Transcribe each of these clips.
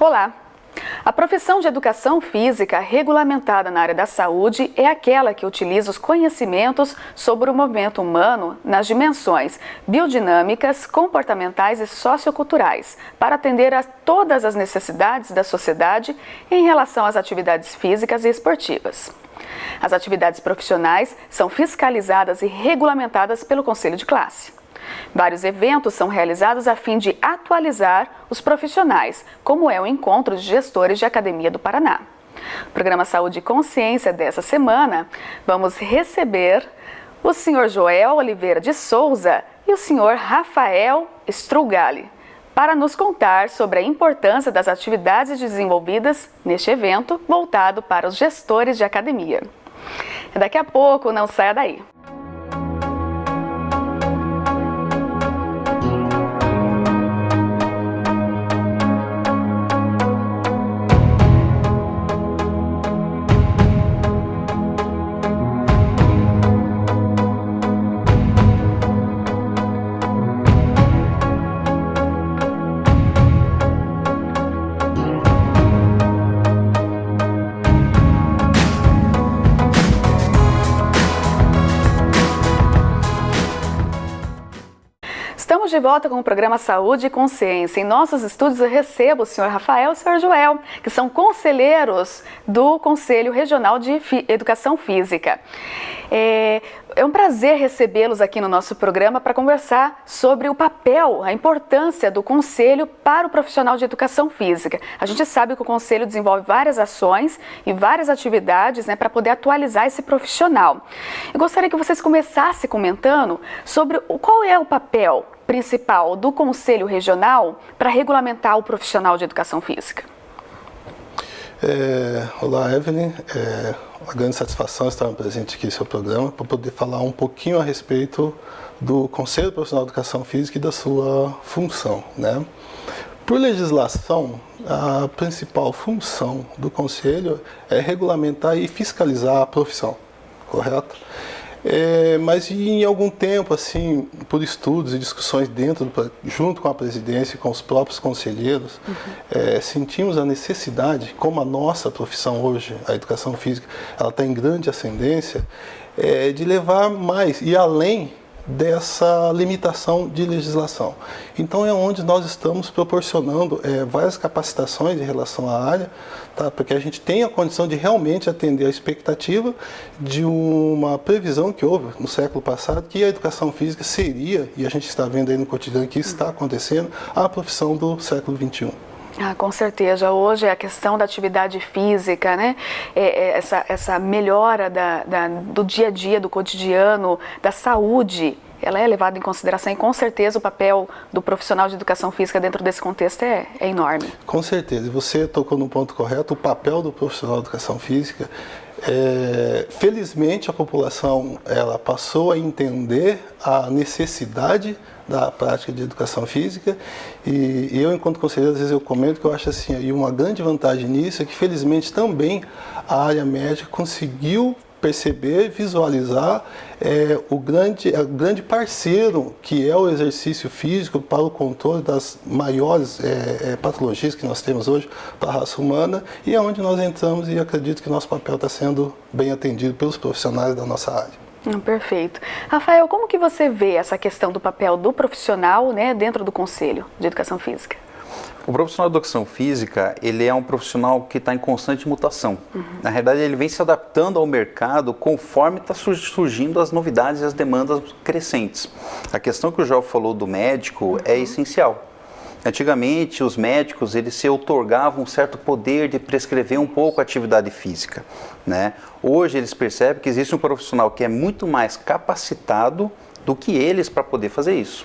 Olá! A profissão de educação física regulamentada na área da saúde é aquela que utiliza os conhecimentos sobre o movimento humano nas dimensões biodinâmicas, comportamentais e socioculturais para atender a todas as necessidades da sociedade em relação às atividades físicas e esportivas. As atividades profissionais são fiscalizadas e regulamentadas pelo Conselho de Classe. Vários eventos são realizados a fim de atualizar os profissionais, como é o Encontro de Gestores de Academia do Paraná. No programa Saúde e Consciência dessa semana, vamos receber o Sr. Joel Oliveira de Souza e o Sr. Rafael Strugali para nos contar sobre a importância das atividades desenvolvidas neste evento voltado para os gestores de academia. Daqui a pouco, não saia daí. Estamos de volta com o programa Saúde e Consciência. Em nossos estúdios eu recebo o Sr. Rafael e o Sr. Joel, que são conselheiros do Conselho Regional de Educação Física. É um prazer recebê-los aqui no nosso programa para conversar sobre o papel, a importância do Conselho para o profissional de educação física. A gente sabe que o Conselho desenvolve várias ações e várias atividades, para poder atualizar esse profissional. Eu gostaria que vocês começassem comentando sobre qual é o papel principal do Conselho Regional para regulamentar o profissional de educação física. Olá, Evelyn. Uma grande satisfação estar presente aqui no seu programa para poder falar um pouquinho a respeito do Conselho Profissional de Educação Física e da sua função, Por legislação, a principal função do Conselho é regulamentar e fiscalizar a profissão, correto? Mas em algum tempo, assim, por estudos e discussões junto com a presidência e com os próprios conselheiros, sentimos a necessidade, como a nossa profissão hoje, a educação física, ela está em grande ascendência, de levar mais e além dessa limitação de legislação. Então é onde nós estamos proporcionando várias capacitações em relação à área, para que a gente tenha a condição de realmente atender a expectativa de uma previsão que houve no século passado, que a educação física seria, e a gente está vendo aí no cotidiano que está acontecendo, a profissão do século XXI. Com certeza. Hoje a questão da atividade física, essa melhora do dia a dia, do cotidiano, da saúde, ela é levada em consideração e com certeza o papel do profissional de educação física dentro desse contexto é enorme. Com certeza. E você tocou no ponto correto, o papel do profissional de educação física. Felizmente a população ela passou a entender a necessidade da prática de educação física e eu, enquanto conselheiro, às vezes eu comento que eu acho assim, e uma grande vantagem nisso é que felizmente também a área médica conseguiu perceber, visualizar o grande parceiro que é o exercício físico para o controle das maiores patologias que nós temos hoje para a raça humana e é onde nós entramos e acredito que nosso papel está sendo bem atendido pelos profissionais da nossa área. Perfeito. Rafael, como que você vê essa questão do papel do profissional dentro do Conselho de Educação Física? O profissional de educação física, ele é um profissional que está em constante mutação. Na realidade, ele vem se adaptando ao mercado conforme está surgindo as novidades e as demandas crescentes. A questão que o João falou do médico é essencial. Antigamente, os médicos eles se outorgavam um certo poder de prescrever um pouco a atividade física, Hoje, eles percebem que existe um profissional que é muito mais capacitado do que eles para poder fazer isso.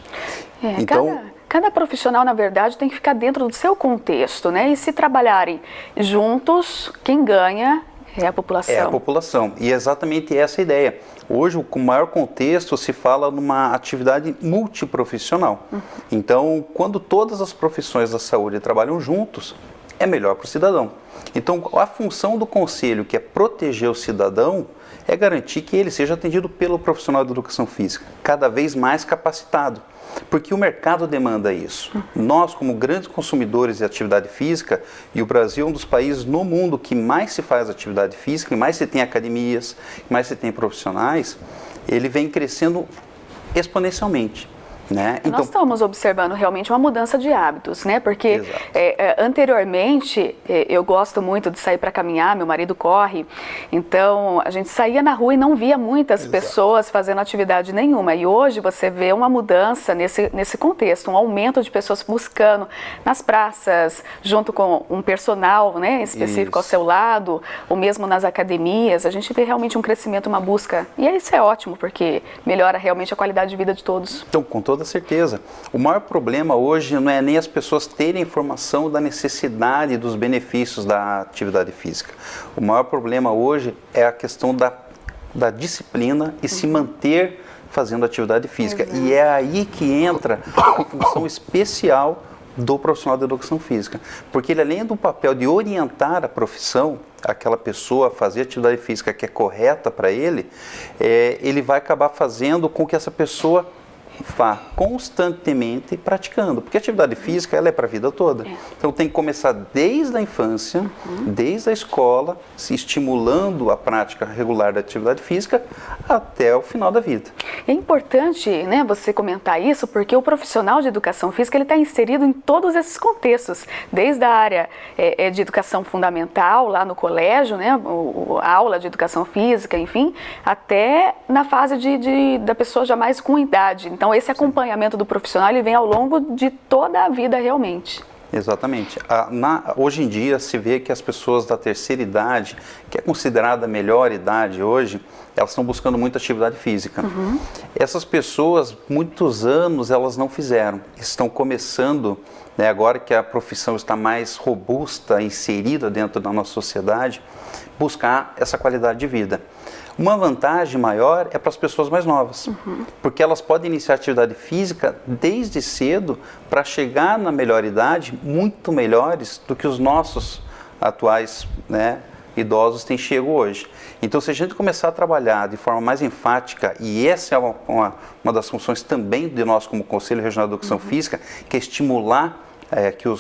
Cada profissional, na verdade, tem que ficar dentro do seu contexto, E se trabalharem juntos, quem ganha é a população. É a população. E é exatamente essa a ideia. Hoje, com o maior contexto, se fala numa atividade multiprofissional. Então, quando todas as profissões da saúde trabalham juntos, é melhor para o cidadão. Então, a função do conselho, que é proteger o cidadão, é garantir que ele seja atendido pelo profissional de educação física, cada vez mais capacitado, porque o mercado demanda isso. Nós, como grandes consumidores de atividade física, e o Brasil é um dos países no mundo que mais se faz atividade física, que mais se tem academias, que mais se tem profissionais, ele vem crescendo exponencialmente. Né? Então, nós estamos observando realmente uma mudança de hábitos, né? Porque anteriormente eu gosto muito de sair para caminhar, meu marido corre, então a gente saía na rua e não via muitas pessoas fazendo atividade nenhuma. E hoje você vê uma mudança nesse contexto, um aumento de pessoas buscando nas praças, junto com um personal, né, específico ao seu lado, ou mesmo nas academias. A gente vê realmente um crescimento, uma busca. E isso é ótimo, porque melhora realmente a qualidade de vida de todos. Então, com toda certeza. O maior problema hoje não é nem as pessoas terem informação da necessidade dos benefícios da atividade física. O maior problema hoje é a questão da disciplina e se manter fazendo atividade física. Exato. E é aí que entra a função especial do profissional de educação física. Porque ele, além do papel de orientar a profissão, aquela pessoa a fazer atividade física que é correta para ele, ele vai acabar fazendo com que essa pessoa vá constantemente praticando, porque a atividade física ela é para a vida toda. Então tem que começar desde a infância, desde a escola, se estimulando a prática regular da atividade física até o final da vida. É importante, né, você comentar isso, porque o profissional de educação física ele está inserido em todos esses contextos, desde a área de educação fundamental, lá no colégio, né, a aula de educação física, enfim, até na fase da pessoa já mais com idade. Então, esse acompanhamento do profissional ele vem ao longo de toda a vida realmente. Exatamente. Hoje em dia se vê que as pessoas da terceira idade, que é considerada a melhor idade hoje, elas estão buscando muita atividade física. Essas pessoas, muitos anos elas não fizeram. Estão começando, né, agora que a profissão está mais robusta, inserida dentro da nossa sociedade, buscar essa qualidade de vida. Uma vantagem maior é para as pessoas mais novas, porque elas podem iniciar atividade física desde cedo para chegar na melhor idade muito melhores do que os nossos atuais, né, idosos têm chego hoje. Então, se a gente começar a trabalhar de forma mais enfática, e essa é uma das funções também de nós como Conselho Regional de Educação Física, que é estimular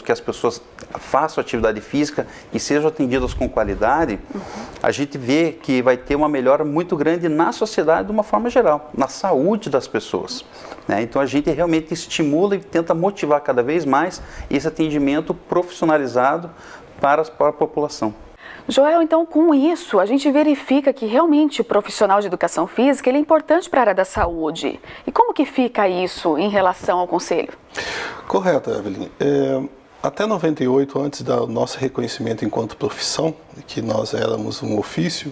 que as pessoas façam atividade física e sejam atendidas com qualidade, a gente vê que vai ter uma melhora muito grande na sociedade de uma forma geral, na saúde das pessoas. Né? Então a gente realmente estimula e tenta motivar cada vez mais esse atendimento profissionalizado para a população. Joel, então com isso a gente verifica que realmente o profissional de educação física ele é importante para a área da saúde. E como que fica isso em relação ao Conselho? Correto, Evelyn. Até 98, antes do nosso reconhecimento enquanto profissão, que nós éramos um ofício,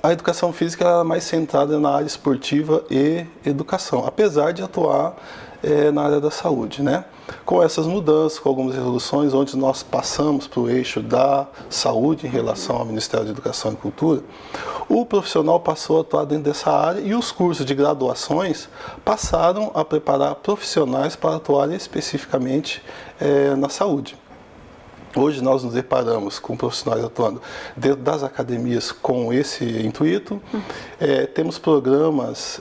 a educação física era mais centrada na área esportiva e educação, apesar de atuar na área da saúde, né? Com essas mudanças, com algumas resoluções, onde nós passamos para o eixo da saúde em relação ao Ministério da Educação e Cultura, o profissional passou a atuar dentro dessa área e os cursos de graduações passaram a preparar profissionais para atuarem especificamente na saúde. Hoje nós nos deparamos com profissionais atuando dentro das academias com esse intuito. Temos programas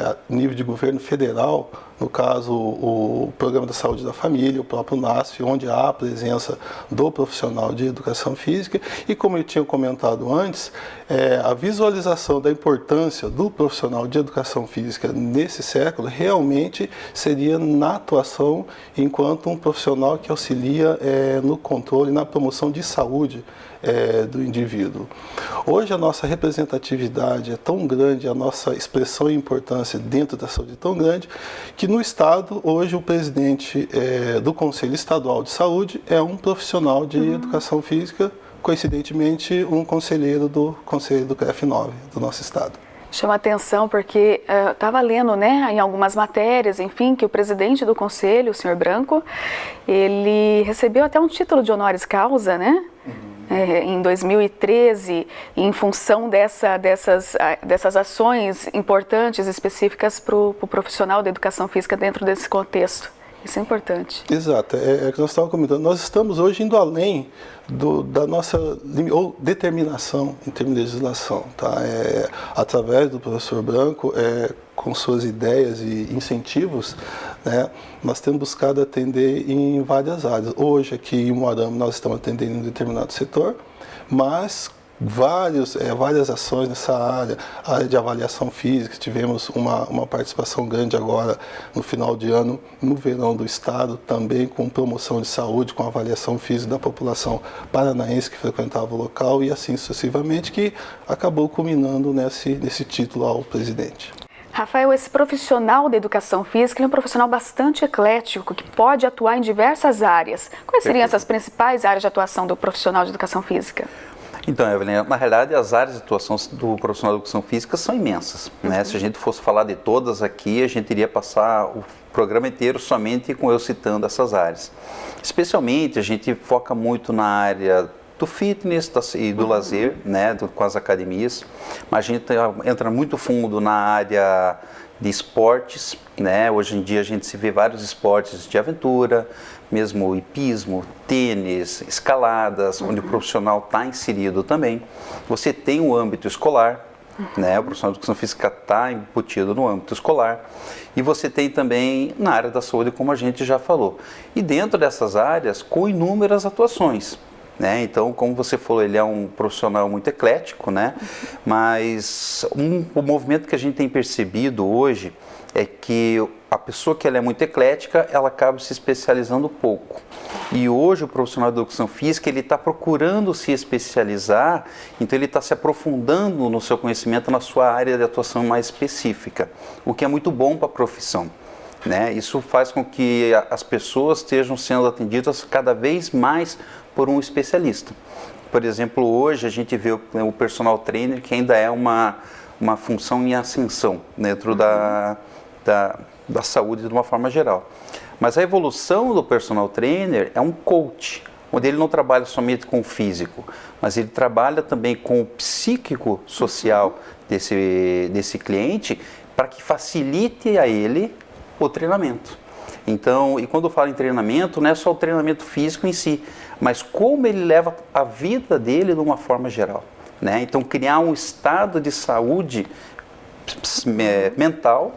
a nível de governo federal, no caso o Programa da Saúde da Família, o próprio NASF, onde há a presença do profissional de educação física. E como eu tinha comentado antes, a visualização da importância do profissional de educação física nesse século realmente seria na atuação enquanto um profissional que auxilia no controle e na promoção de saúde do indivíduo. Hoje a nossa representatividade é tão grande, a nossa expressão e importância dentro da saúde é tão grande, que no Estado, hoje o presidente do Conselho Estadual de Saúde é um profissional de educação física, coincidentemente um conselheiro do Conselho do CREF9 do nosso Estado. Chama atenção porque estava lendo, né, em algumas matérias, enfim, que o presidente do Conselho, o senhor Branco, ele recebeu até um título de honoris causa, né? Em 2013, em função dessas ações importantes, específicas para o profissional da educação física dentro desse contexto. Isso é importante. Exato, é que nós estávamos comentando, nós estamos hoje indo além da nossa determinação em termos de legislação, tá? Através do professor Branco, com suas ideias e incentivos, né, nós temos buscado atender em várias áreas. Hoje aqui em Umuarama nós estamos atendendo em um determinado setor, mas várias ações nessa área de avaliação física. Tivemos uma participação grande agora no final de ano, no verão do estado, também com promoção de saúde, com avaliação física da população paranaense que frequentava o local e assim sucessivamente, que acabou culminando nesse título ao presidente. Rafael, esse profissional da educação física é um profissional bastante eclético, que pode atuar em diversas áreas. Quais seriam essas principais áreas de atuação do profissional de educação física? Então, Evelyn, na realidade as áreas de atuação do profissional de educação física são imensas, né? Se a gente fosse falar de todas aqui, a gente iria passar o programa inteiro somente com eu citando essas áreas. Especialmente a gente foca muito na área do fitness e do lazer, né, com as academias, mas a gente entra muito fundo na área de esportes, né? Hoje em dia a gente se vê vários esportes de aventura, mesmo hipismo, tênis, escaladas, onde o profissional está inserido também. Você tem o âmbito escolar, né? O profissional de educação física está embutido no âmbito escolar. E você tem também na área da saúde, como a gente já falou. E dentro dessas áreas, com inúmeras atuações. Né? Então, como você falou, ele é um profissional muito eclético, né? Mas o movimento que a gente tem percebido hoje é que a pessoa que ela é muito eclética, ela acaba se especializando pouco. E hoje o profissional de educação física, ele está procurando se especializar, então ele está se aprofundando no seu conhecimento, na sua área de atuação mais específica, o que é muito bom para a profissão. Né? Isso faz com que as pessoas estejam sendo atendidas cada vez mais por um especialista. Por exemplo, hoje a gente vê o personal trainer, que ainda é uma função em ascensão dentro da saúde de uma forma geral. Mas a evolução do personal trainer é um coach, onde ele não trabalha somente com o físico, mas ele trabalha também com o psíquico social desse cliente, para que facilite a ele o treinamento. Então, e quando eu falo em treinamento, não é só o treinamento físico em si, mas como ele leva a vida dele de uma forma geral, né? Então, criar um estado de saúde mental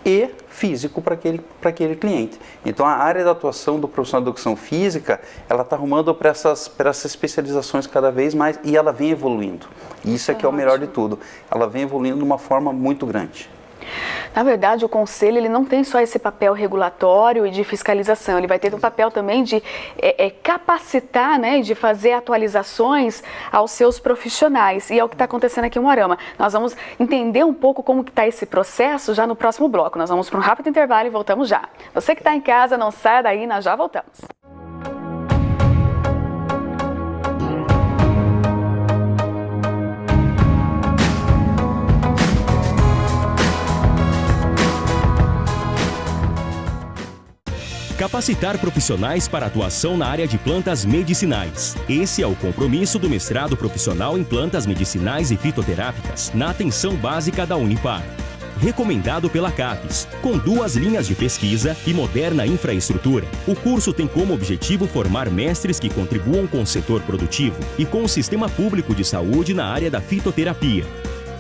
e físico para aquele cliente. Então, a área da atuação do profissional de educação física, ela está arrumando para essas especializações cada vez mais, e ela vem evoluindo. E isso é que é o melhor de tudo. Ela vem evoluindo de uma forma muito grande. Na verdade, o Conselho ele não tem só esse papel regulatório e de fiscalização, ele vai ter um papel também de capacitar, né, e de fazer atualizações aos seus profissionais, e é o que está acontecendo aqui em Umuarama. Nós vamos entender um pouco como está esse processo já no próximo bloco. Nós vamos para um rápido intervalo e voltamos já. Você que está em casa, não saia daí, nós já voltamos. Capacitar profissionais para atuação na área de plantas medicinais. Esse é o compromisso do mestrado profissional em plantas medicinais e fitoterápicas na atenção básica da Unipar. Recomendado pela CAPES, com 2 linhas de pesquisa e moderna infraestrutura, o curso tem como objetivo formar mestres que contribuam com o setor produtivo e com o sistema público de saúde na área da fitoterapia.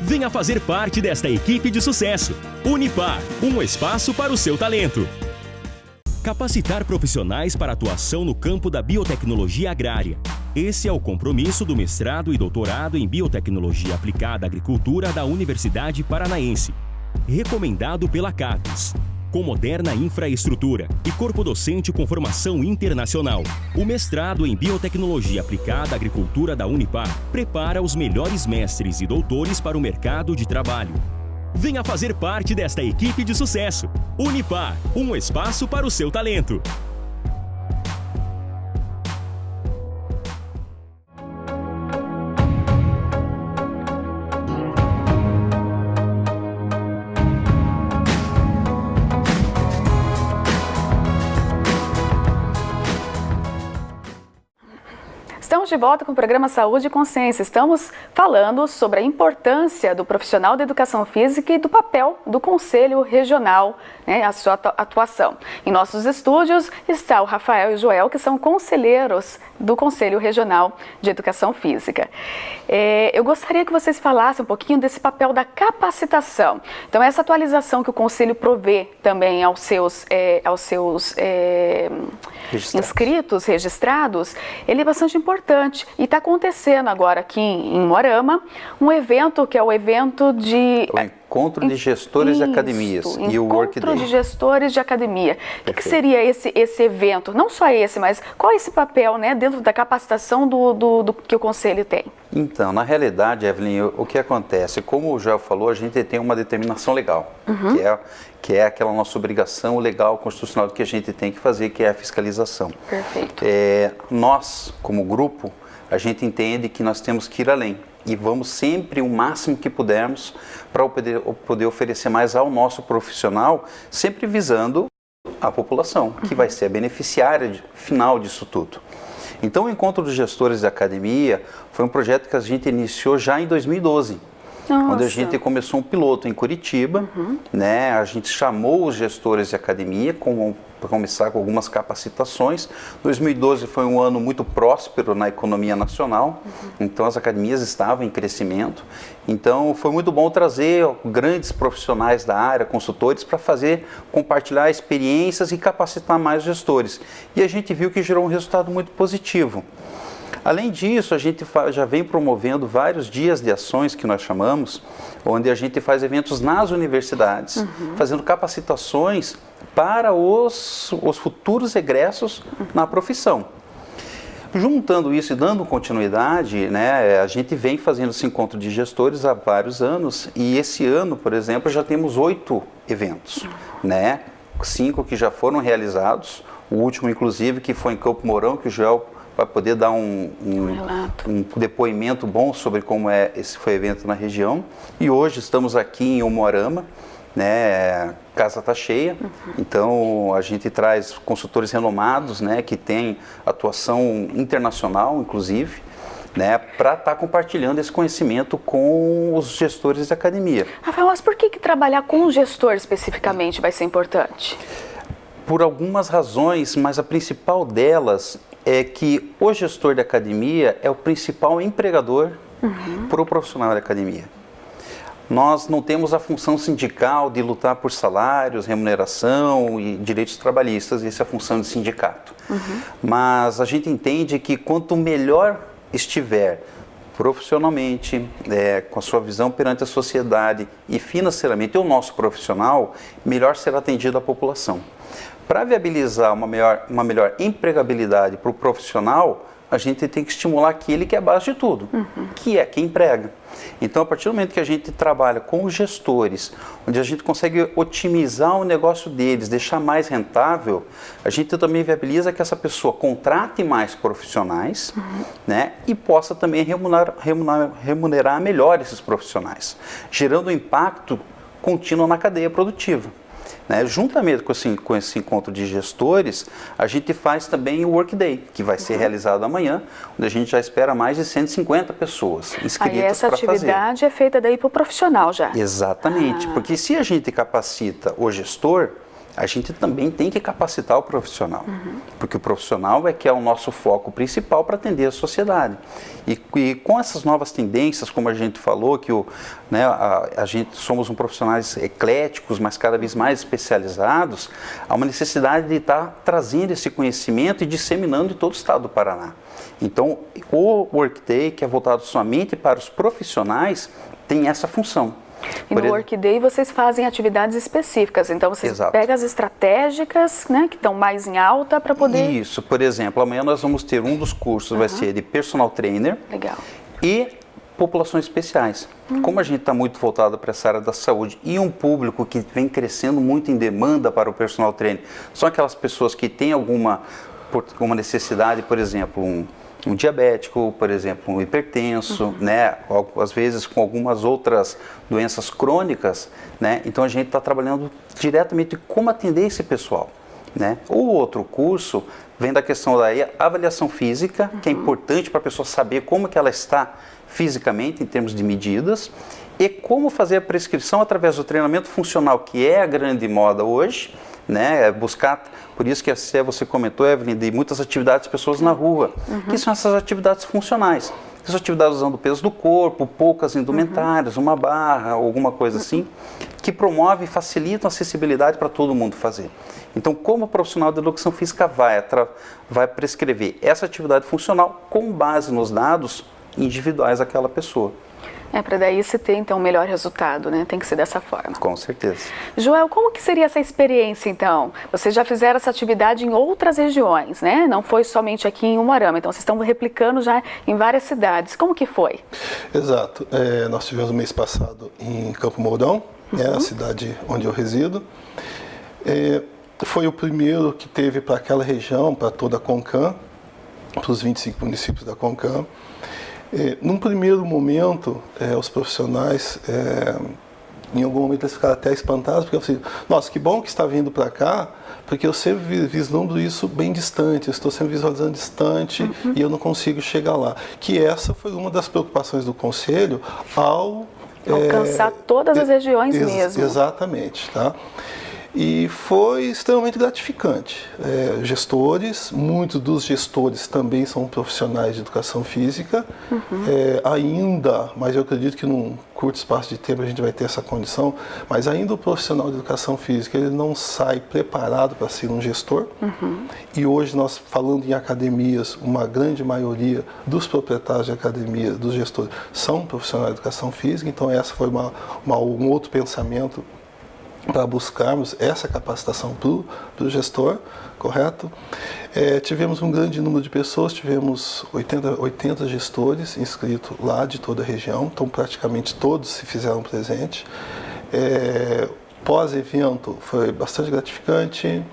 Venha fazer parte desta equipe de sucesso. Unipar, um espaço para o seu talento. Capacitar profissionais para atuação no campo da biotecnologia agrária. Esse é o compromisso do mestrado e doutorado em Biotecnologia Aplicada à Agricultura da Universidade Paranaense. Recomendado pela CAPES. Com moderna infraestrutura e corpo docente com formação internacional. O mestrado em Biotecnologia Aplicada à Agricultura da Unipar prepara os melhores mestres e doutores para o mercado de trabalho. Venha fazer parte desta equipe de sucesso. Unipar, um espaço para o seu talento. Estamos de volta com o programa Saúde e Consciência. Estamos falando sobre a importância do profissional da educação física e do papel do Conselho Regional, né, a sua atuação. Em nossos estúdios está o Rafael e o Joel, que são conselheiros do Conselho Regional de Educação Física. Eu gostaria que vocês falassem um pouquinho desse papel da capacitação. Então, essa atualização que o Conselho provê também aos seus inscritos, registrados, ele é bastante importante. E está acontecendo agora aqui em Moarama um evento que é o evento de... O Encontro de Gestores de Academias e o Workday. Encontro de Gestores de Academia. O que seria esse evento? Não só esse, mas qual é esse papel, né, dentro da capacitação do que o Conselho tem? Então, na realidade, Evelyn, o que acontece? Como o Joel falou, a gente tem uma determinação legal, que é aquela nossa obrigação legal constitucional que a gente tem que fazer, que é a fiscalização. Perfeito. Nós, como grupo, a gente entende que nós temos que ir além e vamos sempre o máximo que pudermos para poder oferecer mais ao nosso profissional, sempre visando a população, que vai ser a beneficiária final disso tudo. Então, o Encontro dos Gestores da Academia foi um projeto que a gente iniciou já em 2012. Nossa. Onde a gente começou um piloto em Curitiba, né? A gente chamou os gestores de academia para começar com algumas capacitações. 2012 foi um ano muito próspero na economia nacional, então as academias estavam em crescimento. Então foi muito bom trazer grandes profissionais da área, consultores, para compartilhar experiências e capacitar mais gestores. E a gente viu que gerou um resultado muito positivo. Além disso, a gente já vem promovendo vários dias de ações que nós chamamos, onde a gente faz eventos nas universidades, fazendo capacitações para os futuros egressos na profissão. Juntando isso e dando continuidade, né, a gente vem fazendo esse encontro de gestores há vários anos e esse ano, por exemplo, já temos 8 eventos, né, 5 que já foram realizados, o último inclusive que foi em Campo Mourão, que o Joel vai poder dar um depoimento bom sobre como esse foi o evento na região. E hoje estamos aqui em Umuarama, né, casa está cheia, então a gente traz consultores renomados, né, que têm atuação internacional, inclusive, né, para estar compartilhando esse conhecimento com os gestores da academia. Rafael, mas por que trabalhar com o gestor especificamente vai ser importante? Por algumas razões, mas a principal delas é que o gestor de academia é o principal empregador para o profissional da academia. Nós não temos a função sindical de lutar por salários, remuneração e direitos trabalhistas, essa é a função do sindicato. Mas a gente entende que quanto melhor estiver profissionalmente, com a sua visão perante a sociedade e financeiramente o nosso profissional, melhor será atendida a população. Para viabilizar uma melhor empregabilidade para o profissional, a gente tem que estimular aquele que é a base de tudo, que é quem emprega. Então, a partir do momento que a gente trabalha com os gestores, onde a gente consegue otimizar o negócio deles, deixar mais rentável, a gente também viabiliza que essa pessoa contrate mais profissionais, né, e possa também remunerar melhor esses profissionais, gerando um impacto contínuo na cadeia produtiva. Né? Juntamente com esse encontro de gestores, a gente faz também o Workday, que vai ser realizado amanhã, onde a gente já espera mais de 150 pessoas inscritas para fazer. Essa atividade é feita daí para o profissional já? Exatamente, porque se a gente capacita o gestor, a gente também tem que capacitar o profissional, porque o profissional é que é o nosso foco principal para atender a sociedade. E com essas novas tendências, como a gente falou, que a gente somos profissionais ecléticos, mas cada vez mais especializados, há uma necessidade de estar trazendo esse conhecimento e disseminando em todo o estado do Paraná. Então, o Workday, que é voltado somente para os profissionais, tem essa função. E no Workday vocês fazem atividades específicas, então vocês pegam as estratégicas, né, que estão mais em alta para poder... Isso, por exemplo, amanhã nós vamos ter um dos cursos, vai ser de personal trainer. Legal. E populações especiais. Como a gente está muito voltado para essa área da saúde e um público que vem crescendo muito em demanda para o personal trainer, são aquelas pessoas que têm alguma necessidade, por exemplo, um diabético, por exemplo, um hipertenso, né? Às vezes com algumas outras doenças crônicas, né? Então a gente está trabalhando diretamente como atender esse pessoal. né? O outro curso vem da questão da avaliação física, que é importante para a pessoa saber como que ela está fisicamente em termos de medidas, e como fazer a prescrição através do treinamento funcional, que é a grande moda hoje, né? Buscar, por isso que você comentou, Evelyn, de muitas atividades de pessoas na rua, que são essas atividades funcionais. Essas atividades usando o peso do corpo, poucas indumentárias, uma barra, alguma coisa assim, que promove e facilita a acessibilidade para todo mundo fazer. Então, como profissional de educação física vai prescrever essa atividade funcional com base nos dados individuais daquela pessoa. Para daí se ter, então, um melhor resultado, né? Tem que ser dessa forma. Com certeza. Joel, como que seria essa experiência, então? Vocês já fizeram essa atividade em outras regiões, né? Não foi somente aqui em Umuarama, então vocês estão replicando já em várias cidades. Como que foi? Exato. Nós tivemos no mês passado em Campo Mourão, a cidade onde eu resido. Foi o primeiro que teve para aquela região, para toda a CONCAM, para os 25 municípios da CONCAM. Num primeiro momento, os profissionais, em algum momento eles ficaram até espantados, porque eu falei, nossa, que bom que está vindo para cá, porque eu sempre vislumbro isso bem distante, eu estou sempre visualizando distante e eu não consigo chegar lá. Que essa foi uma das preocupações do Conselho ao... alcançar todas as regiões mesmo. Exatamente, tá? E foi extremamente gratificante. Gestores, muitos dos gestores também são profissionais de educação física, ainda, mas eu acredito que num curto espaço de tempo a gente vai ter essa condição, mas ainda o profissional de educação física, ele não sai preparado para ser um gestor. E hoje nós, falando em academias, uma grande maioria dos proprietários de academia, dos gestores, são profissionais de educação física, então essa foi um outro pensamento para buscarmos essa capacitação para o gestor, correto? Tivemos um grande número de pessoas, tivemos 80 gestores inscritos lá de toda a região, então praticamente todos se fizeram presente. Pós-evento foi bastante gratificante,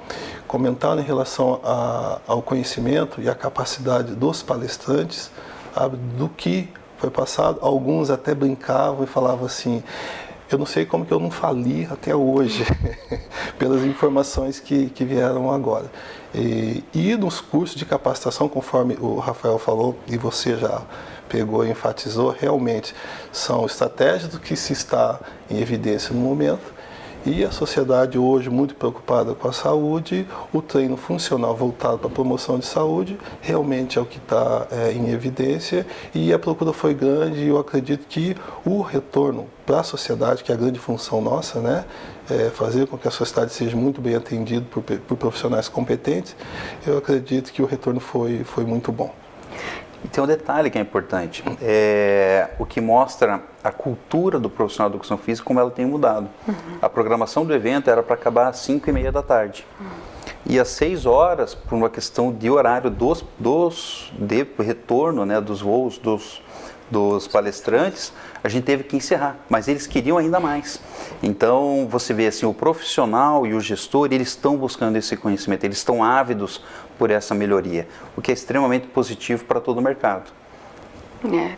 comentaram em relação ao conhecimento e à capacidade dos palestrantes, sabe, do que foi passado. Alguns até brincavam e falavam assim, eu não sei como que eu não fali até hoje, pelas informações que vieram agora. E nos cursos de capacitação, conforme o Rafael falou, e você já pegou e enfatizou, realmente são estratégias do que se está em evidência no momento. E a sociedade hoje muito preocupada com a saúde, o treino funcional voltado para a promoção de saúde, realmente é o que está em evidência, e a procura foi grande, e eu acredito que o retorno para a sociedade, que é a grande função nossa, né, fazer com que a sociedade seja muito bem atendida por profissionais competentes, eu acredito que o retorno foi muito bom. E tem um detalhe que é importante, o que mostra a cultura do profissional de educação física, como ela tem mudado. A programação do evento era para acabar às 5h30 da tarde. E às 6 horas, por uma questão de horário de retorno, né, dos voos dos palestrantes, a gente teve que encerrar, mas eles queriam ainda mais. Então, você vê assim, o profissional e o gestor, eles estão buscando esse conhecimento, eles estão ávidos por essa melhoria, o que é extremamente positivo para todo o mercado.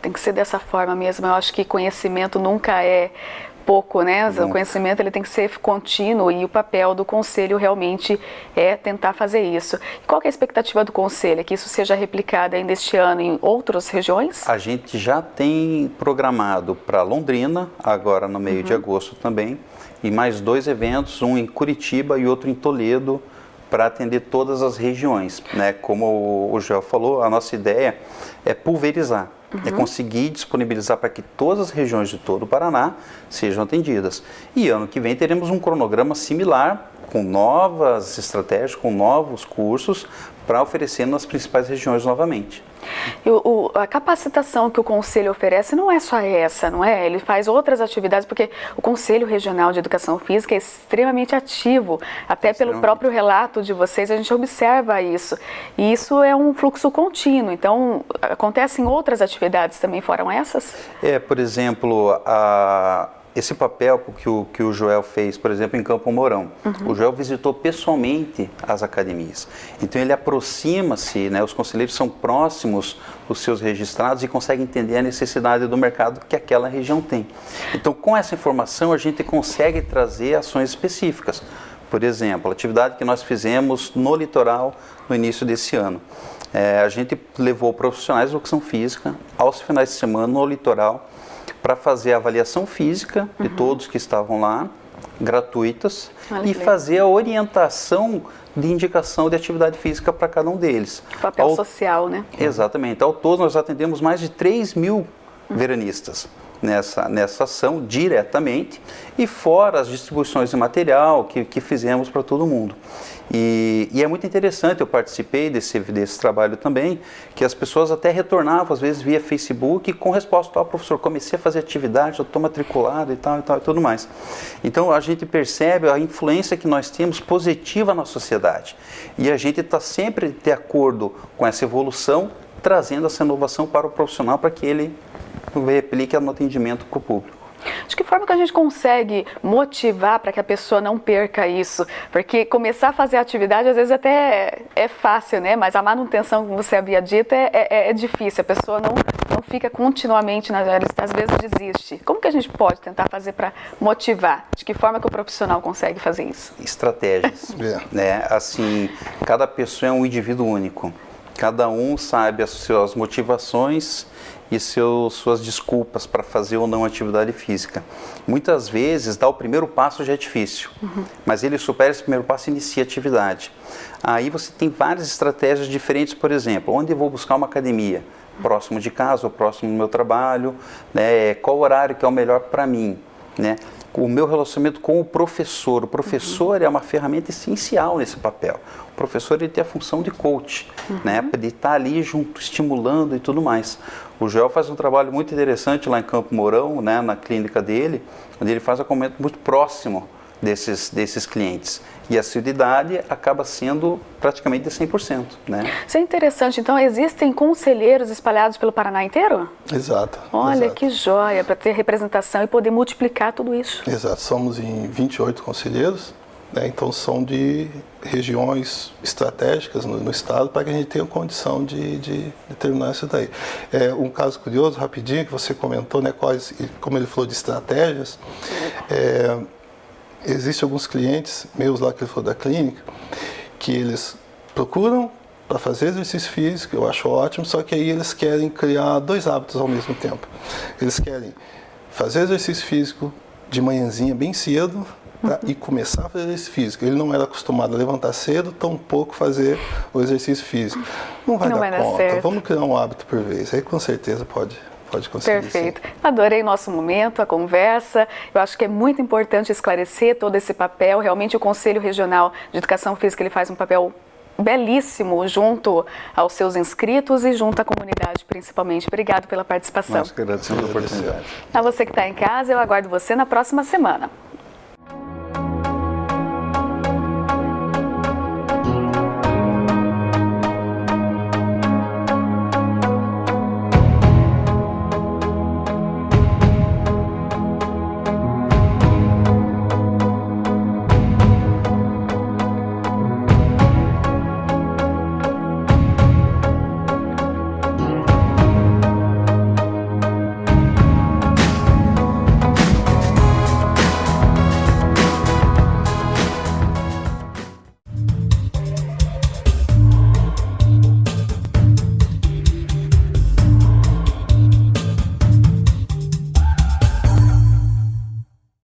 Tem que ser dessa forma mesmo. Eu acho que conhecimento nunca é pouco, né? O conhecimento ele tem que ser contínuo, e o papel do Conselho realmente é tentar fazer isso. E qual que é a expectativa do Conselho? É que isso seja replicado ainda este ano em outras regiões? A gente já tem programado para Londrina, agora no meio de agosto também, e mais 2 eventos, um em Curitiba e outro em Toledo, para atender todas as regiões, né? Como o Joel falou, a nossa ideia é pulverizar, é conseguir disponibilizar para que todas as regiões de todo o Paraná sejam atendidas. E ano que vem teremos um cronograma similar, com novas estratégias, com novos cursos, para oferecer nas principais regiões novamente. E a capacitação que o Conselho oferece não é só essa, não é? Ele faz outras atividades, porque o Conselho Regional de Educação Física é extremamente ativo, até pelo próprio relato de vocês, a gente observa isso. E isso é um fluxo contínuo, então acontecem outras atividades também, foram essas? Por exemplo, esse papel que o Joel fez, por exemplo, em Campo Mourão. O Joel visitou pessoalmente as academias. Então ele aproxima-se, né, os conselheiros são próximos dos seus registrados e conseguem entender a necessidade do mercado que aquela região tem. Então, com essa informação, a gente consegue trazer ações específicas. Por exemplo, a atividade que nós fizemos no litoral no início desse ano. A gente levou profissionais de educação física aos finais de semana no litoral para fazer a avaliação física de todos que estavam lá, gratuitas, e fazer a orientação de indicação de atividade física para cada um deles. Papel social, né? Exatamente. Ao todo, nós atendemos mais de 3.000 veranistas nessa ação diretamente, e fora as distribuições de material que fizemos para todo mundo. E é muito interessante, eu participei desse trabalho também, que as pessoas até retornavam, às vezes, via Facebook, com resposta: professor, comecei a fazer atividade, já estou matriculado e tal e tudo mais. Então, a gente percebe a influência que nós temos positiva na sociedade. E a gente está sempre de acordo com essa evolução, trazendo essa inovação para o profissional, para que ele replique no atendimento para o público. De que forma que a gente consegue motivar para que a pessoa não perca isso? Porque começar a fazer atividade às vezes até é fácil, né? Mas a manutenção, como você havia dito, é difícil. A pessoa não fica continuamente na lista, às vezes desiste. Como que a gente pode tentar fazer para motivar? De que forma que o profissional consegue fazer isso? Estratégias. Né? Assim, cada pessoa é um indivíduo único. Cada um sabe as suas motivações e suas desculpas para fazer ou não atividade física. Muitas vezes, dar o primeiro passo já é difícil, mas ele supera esse primeiro passo e inicia a atividade. Aí você tem várias estratégias diferentes, por exemplo, onde eu vou buscar uma academia? Próximo de casa ou próximo do meu trabalho? Né? Qual horário que é o melhor para mim? Né? O meu relacionamento com o professor é uma ferramenta essencial nesse papel. O professor, ele tem a função de coach, né? De estar ali junto, estimulando e tudo mais. O Joel faz um trabalho muito interessante lá em Campo Mourão, né? Na clínica dele, onde ele faz um acompanhamento muito próximo desses clientes. E a assiduidade acaba sendo praticamente de 100%. Né? Isso é interessante. Então, existem conselheiros espalhados pelo Paraná inteiro? Exato. Olha, exato. Que joia, para ter representação e poder multiplicar tudo isso. Exato. Somos em 28 conselheiros, né? Então são de regiões estratégicas no estado, para que a gente tenha condição de terminar isso daí. Um caso curioso, rapidinho, que você comentou, né, como ele falou de estratégias, existem alguns clientes meus lá que ele falou da clínica, que eles procuram para fazer exercício físico, eu acho ótimo, só que aí eles querem criar 2 hábitos ao mesmo tempo. Eles querem fazer exercício físico de manhãzinha bem cedo, tá? E começar a fazer exercício físico. Ele não era acostumado a levantar cedo, tampouco fazer o exercício físico. Não vai dar conta, certo. Vamos criar um hábito por vez, aí com certeza pode conseguir. Perfeito. Sim. Adorei nosso momento, a conversa. Eu acho que é muito importante esclarecer todo esse papel. Realmente o Conselho Regional de Educação Física, ele faz um papel belíssimo junto aos seus inscritos e junto à comunidade, principalmente. Obrigado pela participação. Nós que agradecemos a oportunidade. A você que está em casa, eu aguardo você na próxima semana.